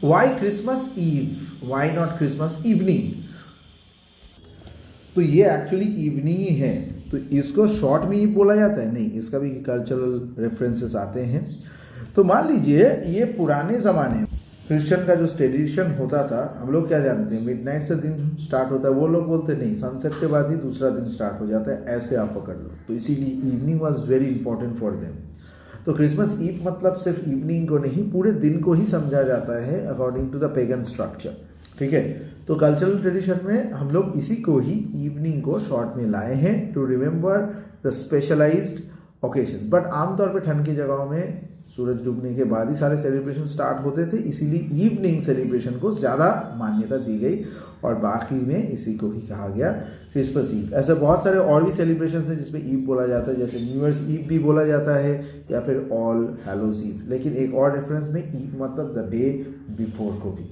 Y Christmas eve, why not Christmas evening? तो ये actually evening he है, तो इसको शॉर्ट में ही बोला जाता है? नहीं, इसका भी कल्चरल रेफरेंसेस आते हैं। तो मान लीजिए ये पुराने ज़माने क्रिश्चियन का जो ट्रेडिशन होता था, हम लोग क्या जानते हैं, मिडनाइट से दिन स्टार्ट होता है, वो लोग बोलते नहीं, सनसेट के बाद ही दूसरा दिन स्टार्ट हो जाता है, ऐसे आप पकड़ लो। तो इसीलिए evening was very important for them. तो क्रिसमस ईव मतलब सिर्फ इवनिंग को नहीं, पूरे दिन को ही समझा जाता है according to the pagan structure. ठीक है, तो कल्चरल ट्रेडिशन में हम लोग इसी को ही इवनिंग को शॉर्ट में लाए हैं to remember the specialised occasion. But आमतौर पे ठंड की जगहों में सूरज डूबने के बाद ही सारे सेलिब्रेशन स्टार्ट होते थे, इसीलिए इवनिंग सेलिब्रेशन को ज़्यादा मान्यता दी गई और बाकी में इसी को ही कहा गया क्रिसमस ईव। ऐसे बहुत सारे और भी सेलिब्रेशन हैं जिसमें ईव बोला जाता है, जैसे न्यू ईयर्स ईव भी बोला जाता है या फिर ऑल हैलोज ईव। लेकिन एक और डिफरेंस में ईव मतलब द डे बिफोर को भी